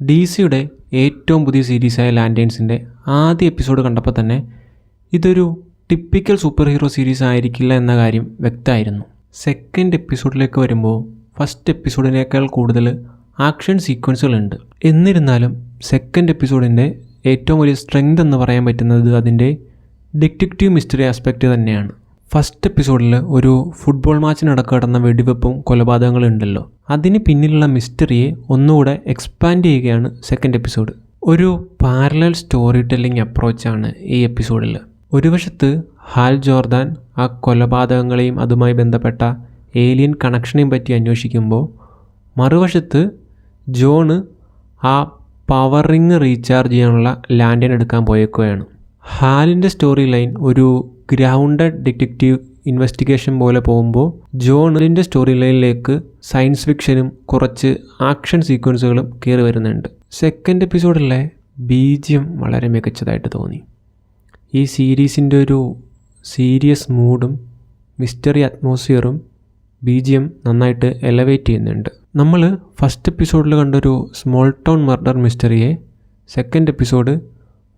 DC-യുടെ ഏറ്റവും പുതിയ സീരീസായ ലാൻറ്റേൺസിൻ്റെ ആദ്യ എപ്പിസോഡ് കണ്ടപ്പോൾ തന്നെ ഇതൊരു ടിപ്പിക്കൽ സൂപ്പർ ഹീറോ സീരീസ് ആയിരിക്കില്ല എന്ന കാര്യം വ്യക്തമായിരുന്നു. സെക്കൻഡ് എപ്പിസോഡിലേക്ക് വരുമ്പോൾ ഫസ്റ്റ് എപ്പിസോഡിനേക്കാൾ കൂടുതൽ ആക്ഷൻ സീക്വൻസുകളുണ്ട്. എന്നിരുന്നാലും സെക്കൻഡ് എപ്പിസോഡിൻ്റെ ഏറ്റവും വലിയ സ്ട്രെങ്ത് എന്ന് പറയാൻ പറ്റുന്നത് അതിൻ്റെ ഡിറ്റക്റ്റീവ് മിസ്റ്ററി ആസ്പെക്റ്റ് തന്നെയാണ്. ഫസ്റ്റ് എപ്പിസോഡിൽ ഒരു ഫുട്ബോൾ മാച്ചിനടക്കം നടന്ന വെടിവെപ്പും കൊലപാതകങ്ങളുണ്ടല്ലോ, അതിന് പിന്നിലുള്ള മിസ്റ്ററിയെ ഒന്നുകൂടെ എക്സ്പാൻഡ് ചെയ്യുകയാണ് സെക്കൻഡ് എപ്പിസോഡ്. ഒരു പാരലൽ സ്റ്റോറി ടെല്ലിംഗ് അപ്രോച്ചാണ് ഈ എപ്പിസോഡിൽ. ഒരു വശത്ത് ഹാൽ ജോർദാൻ ആ കൊലപാതകങ്ങളെയും അതുമായി ബന്ധപ്പെട്ട ഏലിയൻ കണക്ഷനെയും പറ്റി അന്വേഷിക്കുമ്പോൾ, മറുവശത്ത് ജോണ് ആ പവർ റിങ് റീചാർജ് ചെയ്യാനുള്ള ലാൻഡേൺ എടുക്കാൻ പോയേക്കുകയാണ്. ഹാലിൻ്റെ സ്റ്റോറി ലൈൻ ഒരു ഗ്രൗണ്ടഡ് ഡിറ്റക്റ്റീവ് ഇൻവെസ്റ്റിഗേഷൻ പോലെ പോകുമ്പോൾ, ജോണിൻ്റെ സ്റ്റോറി ലൈനിലേക്ക് സയൻസ് ഫിക്ഷനും കുറച്ച് ആക്ഷൻ സീക്വൻസുകളും കയറി വരുന്നുണ്ട്. സെക്കൻഡ് എപ്പിസോഡിലെ BGM വളരെ മികച്ചതായിട്ട് തോന്നി. ഈ സീരീസിൻ്റെ ഒരു സീരിയസ് മൂഡും മിസ്റ്ററി അറ്റ്മോസ്ഫിയറും BGM നന്നായിട്ട് എലവേറ്റ് ചെയ്യുന്നുണ്ട്. നമ്മൾ ഫസ്റ്റ് എപ്പിസോഡിൽ കണ്ടൊരു സ്മോൾ ടൗൺ മർഡർ മിസ്റ്ററിയെ സെക്കൻഡ് എപ്പിസോഡ്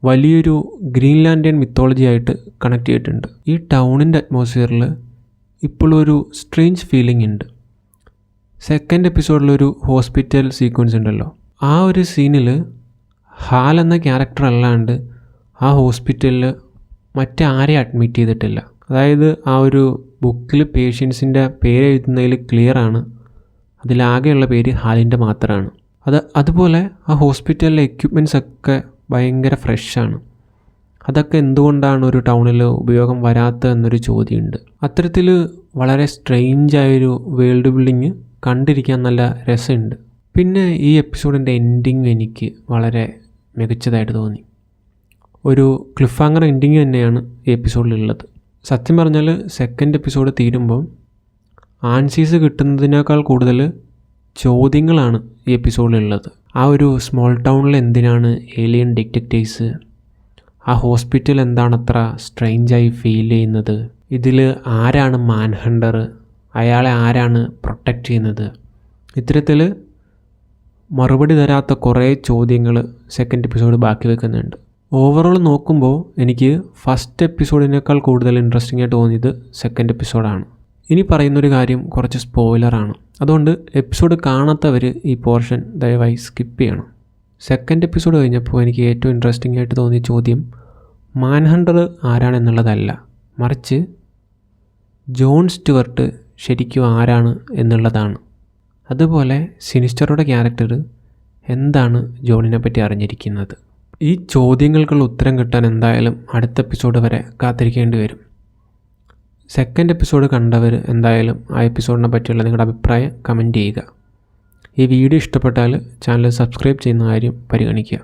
വലിയൊരു ഗ്രീൻലാൻഡിയൻ മിത്തോളജി ആയിട്ട് കണക്ട് ചെയ്തിട്ടുണ്ട്. ഈ ടൗണിൻ്റെ അറ്റ്മോസ്ഫിയറിൽ ഇപ്പോഴും ഒരു സ്ട്രേഞ്ച് ഫീലിംഗ് ഉണ്ട്. സെക്കൻഡ് എപ്പിസോഡിലൊരു ഹോസ്പിറ്റൽ സീക്വൻസ് ഉണ്ടല്ലോ, ആ ഒരു സീനിൽ ഹാൽ എന്ന ക്യാരക്ടർ അല്ലാണ്ട് ആ ഹോസ്പിറ്റലിൽ മറ്റാരെയും അഡ്മിറ്റ് ചെയ്തിട്ടില്ല. അതായത് ആ ഒരു ബുക്കിൽ പേഷ്യൻസിൻ്റെ പേര് എഴുതുന്നതിൽ ക്ലിയറാണ് അതിലാകെയുള്ള പേര് ഹാലിൻ്റെ മാത്രമാണ്. അതുപോലെ ആ ഹോസ്പിറ്റലിലെ എക്യുപ്മെൻറ്റ്സ് ഒക്കെ ഭയങ്കര ഫ്രഷാണ്. അതൊക്കെ എന്തുകൊണ്ടാണ് ഒരു ടൗണിൽ ഉപയോഗം വരാത്തതെന്നൊരു ചോദ്യമുണ്ട്. അത്തരത്തിൽ വളരെ സ്ട്രെയിഞ്ചായൊരു വേൾഡ് ബിൽഡിങ് കണ്ടിരിക്കാൻ നല്ല രസമുണ്ട്. പിന്നെ ഈ എപ്പിസോഡിൻ്റെ എൻഡിങ് എനിക്ക് വളരെ മികച്ചതായിട്ട് തോന്നി. ഒരു ക്ലിഫ് ഹാങ്ങർ എൻഡിങ് തന്നെയാണ് ഈ എപ്പിസോഡിലുള്ളത്. സത്യം പറഞ്ഞാൽ സെക്കൻഡ് എപ്പിസോഡ് തീരുമ്പോൾ ആൻസീസ് കിട്ടുന്നതിനേക്കാൾ കൂടുതൽ ചോദ്യങ്ങളാണ് ഈ എപ്പിസോഡിലുള്ളത്. ആ ഒരു സ്മോൾ ടൗണിൽ എന്തിനാണ് ഏലിയൻ ഡിറ്റക്റ്റീവ്സ്? ആ ഹോസ്പിറ്റൽ എന്താണ് അത്ര സ്ട്രെയിഞ്ചായി ഫീൽ ചെയ്യുന്നത്? ഇതിൽ ആരാണ് മാൻ ഹണ്ടർ? അയാളെ ആരാണ് പ്രൊട്ടക്റ്റ് ചെയ്യുന്നത്? ഇത്തരത്തിൽ മറുപടി തരാത്ത കുറേ ചോദ്യങ്ങൾ സെക്കൻഡ് എപ്പിസോഡ് ബാക്കി വെക്കുന്നുണ്ട്. ഓവറോൾ നോക്കുമ്പോൾ എനിക്ക് ഫസ്റ്റ് എപ്പിസോഡിനേക്കാൾ കൂടുതൽ ഇൻട്രസ്റ്റിംഗ് ആയിട്ട് തോന്നിയത് സെക്കൻഡ് എപ്പിസോഡാണ്. ഇനി പറയുന്നൊരു കാര്യം കുറച്ച് സ്പോയിലറാണ്, അതുകൊണ്ട് എപ്പിസോഡ് കാണാത്തവർ ഈ പോർഷൻ ദയവായി സ്കിപ്പ് ചെയ്യണം. സെക്കൻഡ് എപ്പിസോഡ് കഴിഞ്ഞപ്പോൾ എനിക്ക് ഏറ്റവും ഇൻട്രസ്റ്റിംഗ് ആയിട്ട് തോന്നിയ ചോദ്യം മാൻ ഹണ്ടർ ആരാണെന്നുള്ളതല്ല, മറിച്ച് ജോൺ സ്റ്റുവർട്ട് ശരിക്കും ആരാണ് എന്നുള്ളതാണ്. അതുപോലെ സിനിസ്റ്ററുടെ ക്യാരക്ടർ എന്താണ് ജോണിനെ പറ്റി അറിഞ്ഞിരിക്കുന്നത്? ഈ ചോദ്യങ്ങൾക്കുള്ള ഉത്തരം കിട്ടാൻ എന്തായാലും അടുത്ത എപ്പിസോഡ് വരെ കാത്തിരിക്കേണ്ടി വരും. സെക്കൻഡ് എപ്പിസോഡ് കണ്ടവർ എന്തായാലും ആ എപ്പിസോഡിനെ പറ്റിയുള്ള നിങ്ങളുടെ അഭിപ്രായം കമൻറ്റ് ചെയ്യുക. ഈ വീഡിയോ ഇഷ്ടപ്പെട്ടാൽ ചാനൽ സബ്സ്ക്രൈബ് ചെയ്യുന്ന കാര്യം പരിഗണിക്കുക.